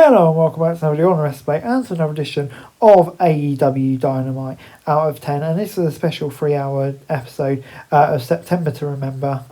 Hello and welcome back to another video on Wrestling and to another edition of AEW Dynamite out of 10, and this is a special 3-hour episode of September to Remember.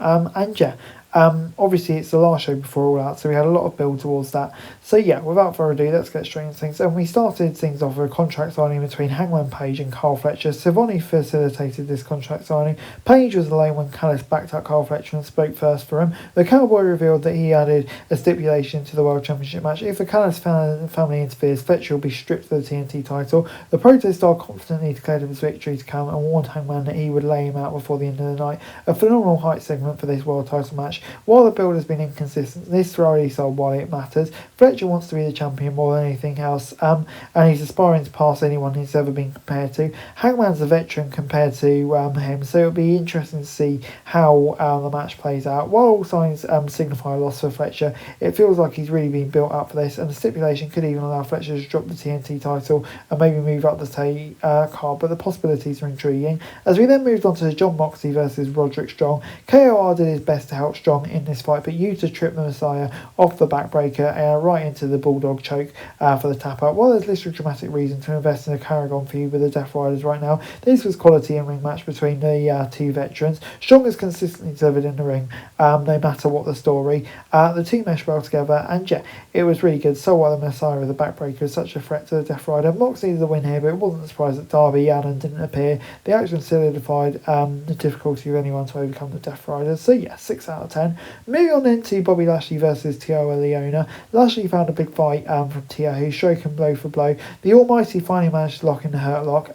Obviously it's the last show before All Out, so we had a lot of build towards that. So yeah, without further ado, let's get straight into things. And we started things off with a contract signing between Hangman Page and Carl Fletcher. Savoni facilitated this contract signing. Page was alone when Callis backed up Carl Fletcher and spoke first for him. The Cowboy revealed that he added a stipulation to the World Championship match. If the Callis family interferes, Fletcher will be stripped of the TNT title. The Protest Star confidently declared his victory to come and warned Hangman that he would lay him out before the end of the night. A phenomenal height segment for this world title match. While the build has been inconsistent, this Friday sold why it matters. Fletcher wants to be the champion more than anything else, and he's aspiring to pass anyone he's ever been compared to. Hangman's a veteran compared to him, so it'll be interesting to see how the match plays out. While all signs signify a loss for Fletcher, it feels like he's really been built up for this, and the stipulation could even allow Fletcher to drop the TNT title and maybe move up the card, but the possibilities are intriguing. As we then moved on to John Moxley versus Roderick Strong, KOR did his best to help Strong in this fight, but used to trip the Messiah off the backbreaker right into the Bulldog choke for the tap out. While there's little dramatic reason to invest in a Carrigan feud with the Death Riders right now, this was quality in ring match between the two veterans. Strong has consistently delivered in the ring, no matter what the story. The two mesh well together, and yeah, it was really good. So while the Messiah of the backbreaker is such a threat to the Death Rider, Mox needed the win here, but it wasn't a surprise that Darby Allin didn't appear. The action solidified the difficulty of anyone to overcome the Death Riders. So yeah, 6 out of 10. Moving on then to Bobby Lashley versus Tio Leona. Lashley found a big fight from Tio, who stroked him blow for blow. The Almighty finally managed to lock in the Hurt Lock,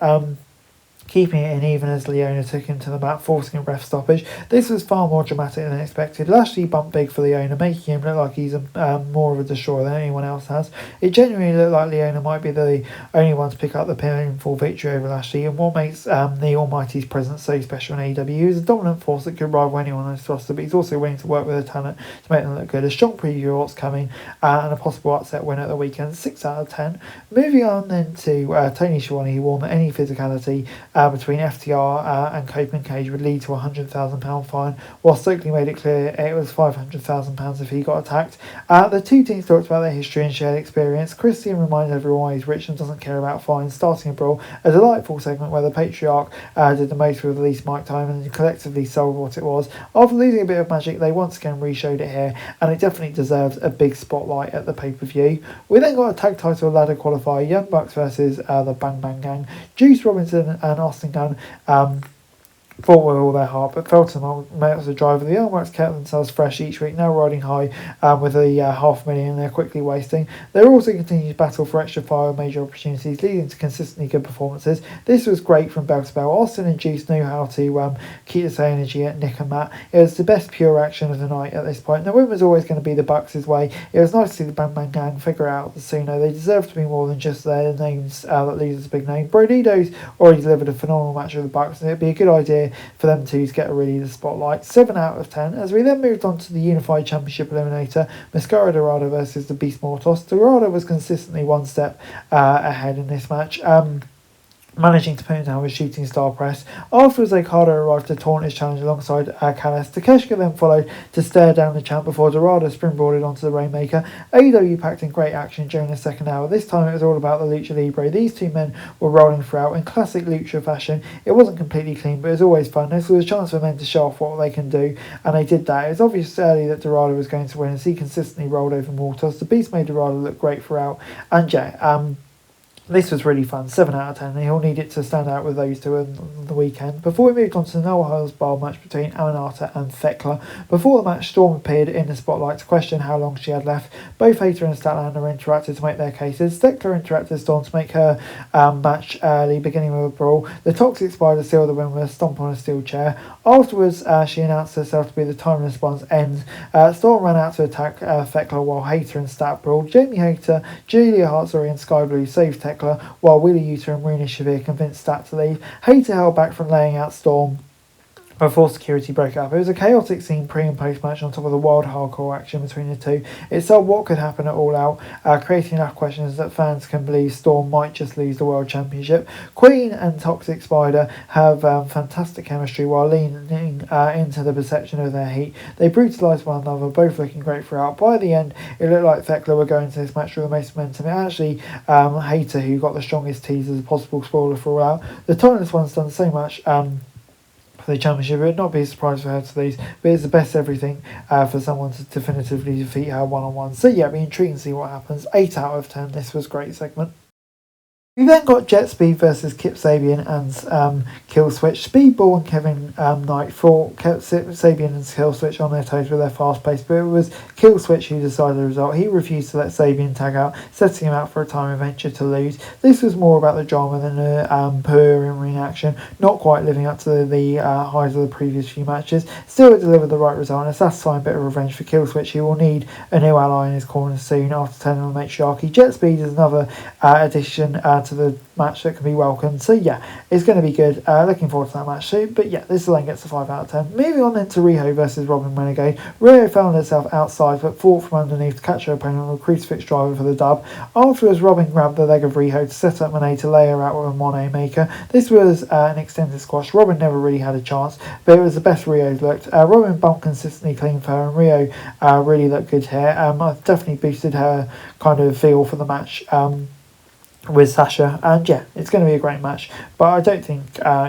keeping it in even as Leona took him to the mat, forcing a ref stoppage. This was far more dramatic than expected. Lashley bumped big for Leona, making him look like he's more of a destroyer than anyone else has. It genuinely looked like Leona might be the only one to pick up the pinfall victory over Lashley, and what makes the Almighty's presence so special in AEW is a dominant force that could rival anyone on his roster, but he's also willing to work with a talent to make them look good. A strong preview of what's coming, and a possible upset win at the weekend. 6 out of 10. Moving on then to Tony Schiavone, who warned that any physicality between FTR and Copeland Cage would lead to a £100,000 fine, while Stokely made it clear it was £500,000 if he got attacked. The two teams talked about their history and shared experience. Christian reminded everyone why he's rich and doesn't care about fines, starting a brawl. A delightful segment where the Patriarch did the most with the least mic time and collectively sold what it was. After losing a bit of magic, they once again re-showed it here, and it definitely deserves a big spotlight at the pay-per-view. We then got a tag title ladder qualifier, Young Bucks versus the Bang Bang Gang. Juice Robinson and Austin Gunn fought with all their heart, but fell to the merits of the driver. The Young Bucks kept themselves fresh each week, now riding high with a $500,000 they're quickly wasting. They also continued to battle for extra fire and major opportunities, leading to consistently good performances. This was great from bell to bell. Austin and Juice knew how to keep the same energy at Nick and Matt. It was the best pure action of the night at this point. The win was always going to be the Bucks' way. It was nice to see the Bang Bang Gang figure out the sooner. They deserve to be more than just their names that leaves a big name. Brodido's already delivered a phenomenal match with the Bucks, and it'd be a good idea for them two to get really the spotlight. 7 out of 10. As we then moved on to the Unified Championship Eliminator, Mascara Dorado versus the Beast Mortos. Dorado was consistently one step ahead in this match, managing to put him down with shooting star press. Afterwards, Okada arrived to taunt his challenge alongside Callis. Takeshita then followed to stare down the champ before Dorado springboarded onto the Rainmaker. AEW packed in great action during the second hour. This time it was all about the Lucha Libre. These two men were rolling throughout in classic Lucha fashion. It wasn't completely clean, but it was always fun. This was a chance for men to show off what they can do, and they did that. It was obvious early that Dorado was going to win as he consistently rolled over Mortos. The Beast made Dorado look great throughout, and this was really fun. 7 out of 10. And he'll need it to stand out with those two on the weekend. Before we moved on to the Noah Hall's Bar match between Aminata and Thekla. Before the match, Storm appeared in the spotlight to question how long she had left. Both Hayter and Statlander interacted to make their cases. Thekla interacted with Storm to make her match early, beginning with a brawl. The Toxic Spider sealed the win with a stomp on a steel chair. Afterwards, she announced herself to be the time response ends. Storm ran out to attack Thekla while Hayter and Stat brawled. Jamie Hayter, Julia Hartzori and Sky Blue saved Thekla, while Wheeler Yuta and Runa Shavir convinced Stat to leave. Hayter held back from laying out Storm before security broke up. It was a chaotic scene pre and post match on top of the wild hardcore action between the two. It sold what could happen at All Out, creating enough questions that fans can believe Storm might just lose the World Championship. Queen and Toxic Spider have fantastic chemistry while leaning into the perception of their heat. They brutalise one another, both looking great throughout. By the end, it looked like Thekla were going to this match with the most momentum. It actually Hayter who got the strongest tease as a possible spoiler for All Out. The Timeless One's done so much for the championship. It would not be a surprise for her to lose, but it's the best everything for someone to definitively defeat her one-on-one. So yeah, it'll be intriguing to see what happens. 8 out of 10. This was a great segment. We then got Jet Speed versus Kip Sabian and Kill Switch. Speedball and Kevin Knight fought Sabian and Kill Switch on their toes with their fast pace, but it was Kill Switch who decided the result. He refused to let Sabian tag out, setting him out for a time adventure to lose. This was more about the drama than a poor in-ring action, not quite living up to the highs of the previous few matches. Still, it delivered the right result and a satisfying bit of revenge for Kill Switch, who will need a new ally in his corner soon after turning on the matriarchy. Jet Speed is another addition to the match that can be welcomed. So yeah, it's going to be good. Looking forward to that match too. But yeah, this then gets a 5 out of 10. Moving on then to Riho versus Robin Renegade. Riho found herself outside but fought from underneath to catch her opponent with a crucifix driver for the dub. Afterwards, Robin grabbed the leg of Riho to set up Monet to lay her out with a Monet maker. This was an extended squash. Robin never really had a chance, but it was the best Riho's looked. Robin bumped consistently clean for her, and Riho really looked good here. I've definitely boosted her kind of feel for the match with Sasha, and yeah, it's going to be a great match, but I don't think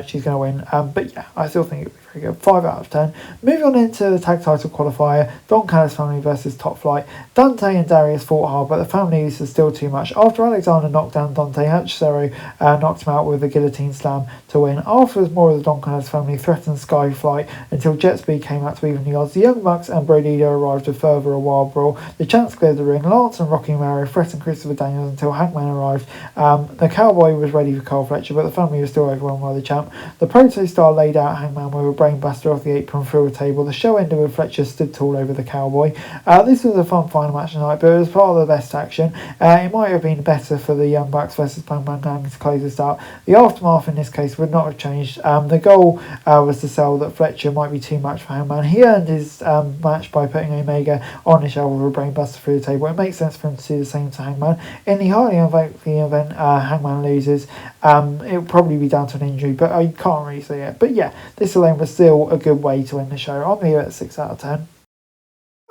she's going to win, but yeah, I still think it'll be very good. 5 out of 10. Moving on into the tag title qualifier, Don Callis family versus Top Flight. Dante and Darius fought hard, but the family use is still too much. After Alexander knocked down Dante, Hachicero knocked him out with a guillotine slam to win. Afterwards, more of the Don Callis family threatened Skyflight until Jet Speed came out to even the odds. The Young Bucks and Brody arrived to further a wild brawl. The Champs cleared the ring. Lance and Rocky Romero threatened Christopher Daniels until Hangman arrived. The Cowboy was ready for Cole Fletcher, but the family was still overwhelmed by the champ. The Proto Star laid out Hangman with a brainbuster off the apron through a table. The show ended with Fletcher stood tall over the Cowboy. This was a fun final match tonight, but it was part of the best action. It might have been better for the Young Bucks versus Bang Bang Gang to close this out. The aftermath in this case would not have changed. The goal was to sell that Fletcher might be too much for Hangman. He earned his match by putting Omega on his shoulder with a brainbuster through the table. It makes sense for him to do the same to Hangman. In the highly unlikely event Hangman loses, it'll probably be down to an injury, but I can't really see it. But yeah, this alone was still a good way to end the show. I'm here at 6 out of 10.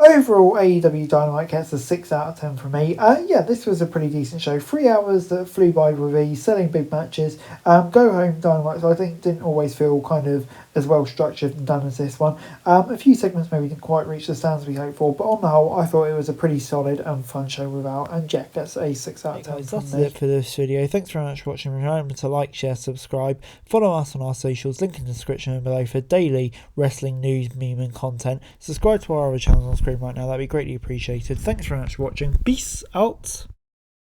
Overall, AEW Dynamite gets a 6 out of 10 from me. Yeah, this was a pretty decent show. 3 hours that flew by with ease, selling big matches. Go Home Dynamite, so I think didn't always feel kind of as well structured and done as this one. A few segments maybe didn't quite reach the standards we hoped for, but on the whole, I thought it was a pretty solid and fun show without. And Jack gets a 6 out of 10 from me. That's it for this video. Thanks very much for watching. Remember to like, share, subscribe. Follow us on our socials, link in the description below for daily wrestling news, meme and content. Subscribe to our other channels on screen right now, that'd be greatly appreciated. Thanks very much for watching. Peace out.